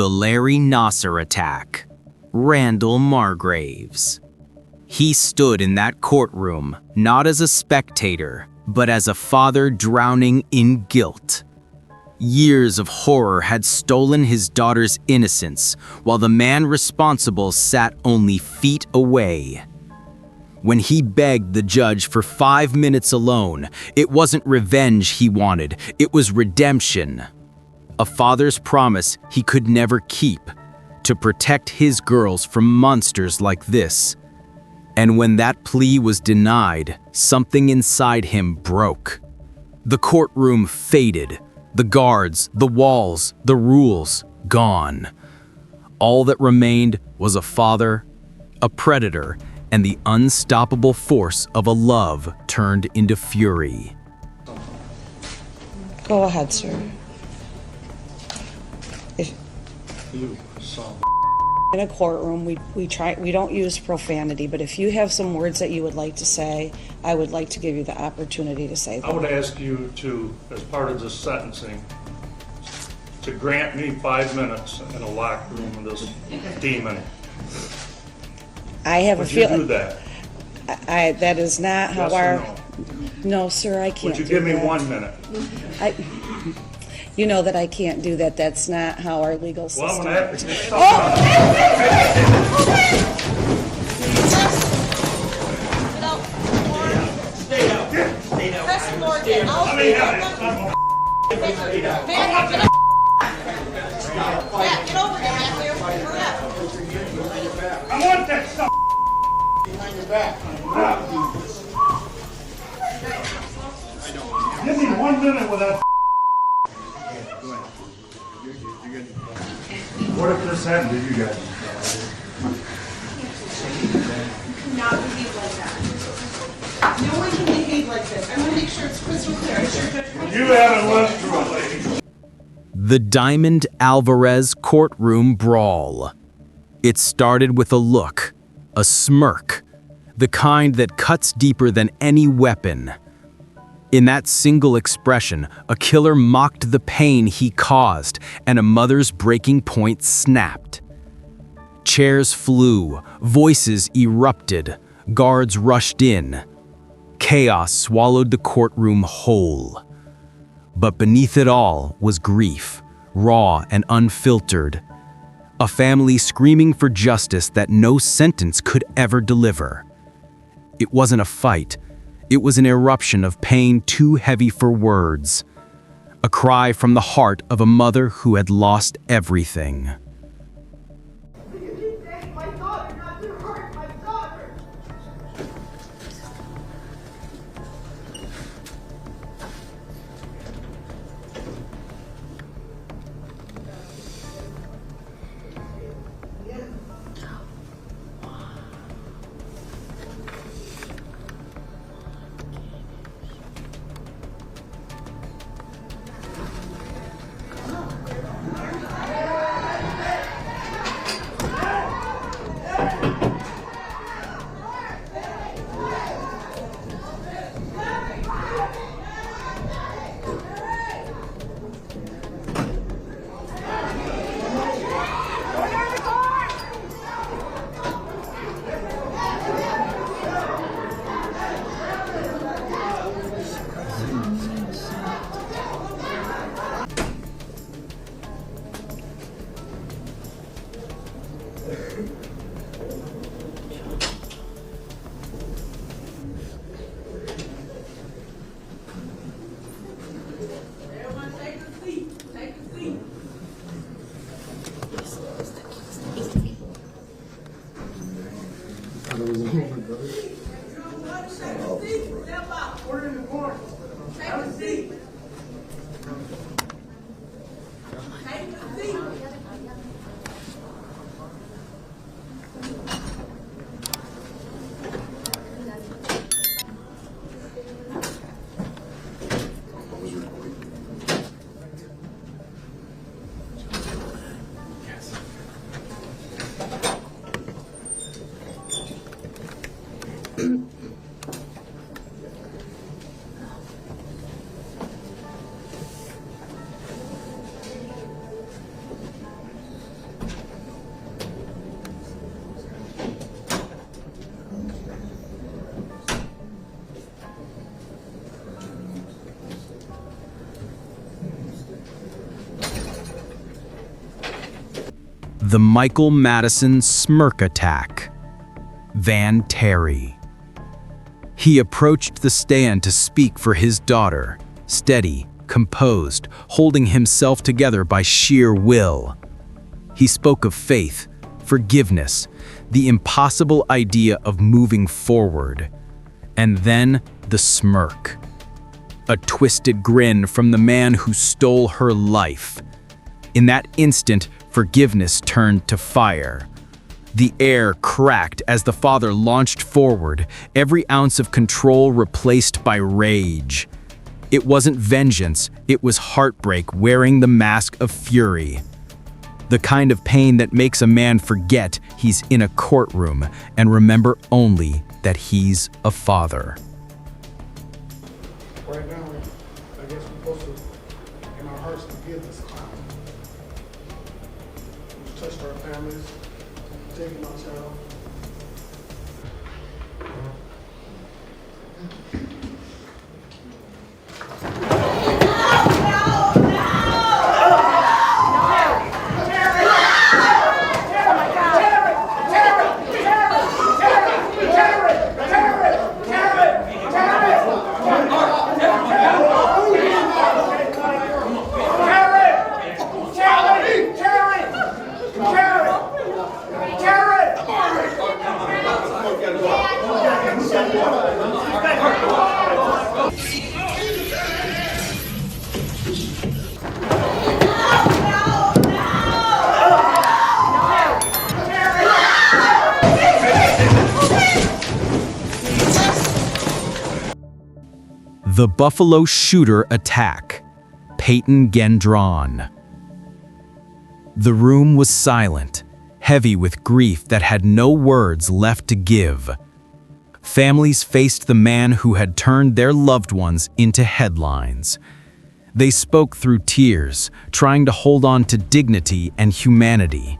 The Larry Nassar attack. Randall Margraves. He stood in that courtroom, not as a spectator, but as a father drowning in guilt. Years of horror had stolen his daughter's innocence, while the man responsible sat only feet away. When he begged the judge for 5 minutes alone, it wasn't revenge he wanted, it was redemption. A father's promise he could never keep, to protect his girls from monsters like this. And when that plea was denied, something inside him broke. The courtroom faded, the guards, the walls, the rules, gone. All that remained was a father, a predator, and the unstoppable force of a love turned into fury. Go ahead, sir. In a courtroom, we don't use profanity, but if you have some words that you would like to say, I would like to give you the opportunity to say them. I would ask you to, as part of this sentencing, to grant me 5 minutes in a locked room with this demon. I have Would a you feeling. do that? That is not how Yes or our. no? No, sir, I can't. Would you do give me that. 1 minute? You know that I can't do that. That's not how our legal system. Well, I'm gonna have to get Stay down. Press more again. I'll stay down. Matt, get over here, Matthew. Hurry up. I want that stuff. Behind your back. Give me 1 minute with that. What if this happened to you guys? Not behave like that. No one can behave like this. I want to make sure it's crystal clear. You haven't lived through it, lady. The Diamond Alvarez courtroom brawl. It started with a look, a smirk, the kind that cuts deeper than any weapon. In that single expression, a killer mocked the pain he caused, and a mother's breaking point snapped. Chairs flew, voices erupted, guards rushed in. Chaos swallowed the courtroom whole. But beneath it all was grief, raw and unfiltered. A family screaming for justice that no sentence could ever deliver. It wasn't a fight. It was an eruption of pain too heavy for words. A cry from the heart of a mother who had lost everything. My daughter, not to hurt my daughter. The Michael Madison smirk attack. Van Terry. He approached the stand to speak for his daughter, steady, composed, holding himself together by sheer will. He spoke of faith, forgiveness, the impossible idea of moving forward. And then the smirk. A twisted grin from the man who stole her life. In that instant, forgiveness turned to fire. The air cracked as the father launched forward, every ounce of control replaced by rage. It wasn't vengeance, it was heartbreak wearing the mask of fury. The kind of pain that makes a man forget he's in a courtroom and remember only that he's a father. Right now, I guess we're supposed to, in our hearts, forgive this clown. We've touched our families, taken our child. The Buffalo Shooter Attack. Peyton Gendron. The room was silent, heavy with grief that had no words left to give. Families faced the man who had turned their loved ones into headlines. They spoke through tears, trying to hold on to dignity and humanity.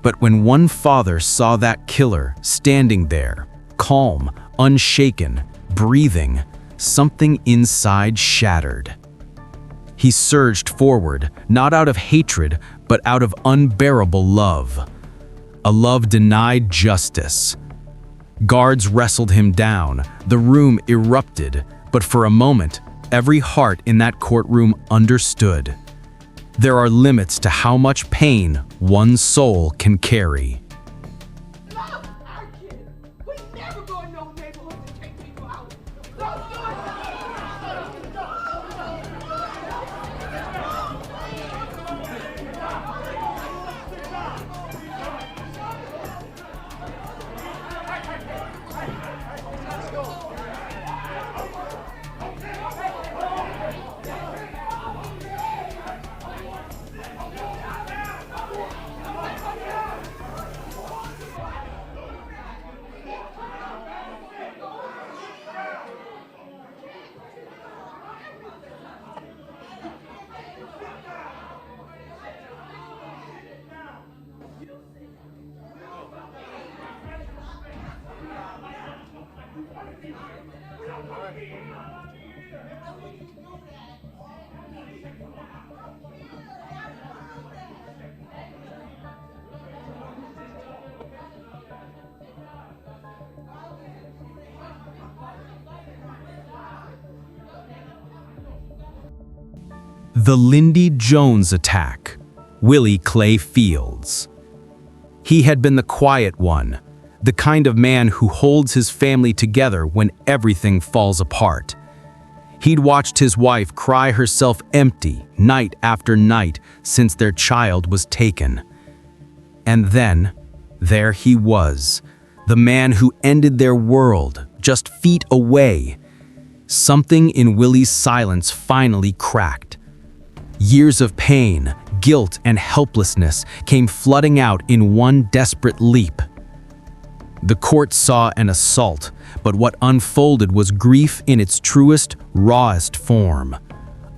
But when one father saw that killer standing there, calm, unshaken, breathing, something inside shattered. He surged forward, not out of hatred, but out of unbearable love. A love denied justice. Guards wrestled him down, the room erupted, but for a moment, every heart in that courtroom understood. There are limits to how much pain one soul can carry. Love our kids. We never go in no neighborhood to take people out. Don't do it. The Lindy Jones Attack. Willie Clay Fields. He had been the quiet one, the kind of man who holds his family together when everything falls apart. He'd watched his wife cry herself empty night after night since their child was taken. And then, there he was, the man who ended their world just feet away. Something in Willie's silence finally cracked. Years of pain, guilt, and helplessness came flooding out in one desperate leap. The court saw an assault, but what unfolded was grief in its truest, rawest form.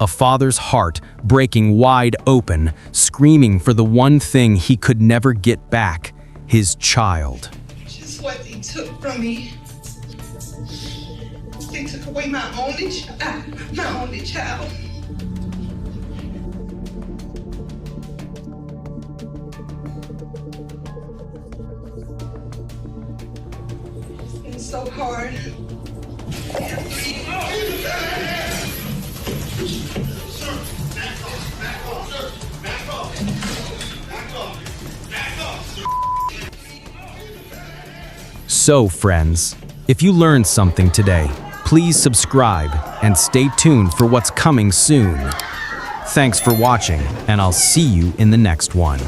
A father's heart breaking wide open, screaming for the one thing he could never get back, his child. Just what they took from me. They took away my only child. so hard. So, friends, if you learned something today, please subscribe and stay tuned for what's coming soon. Thanks for watching, and I'll see you in the next one.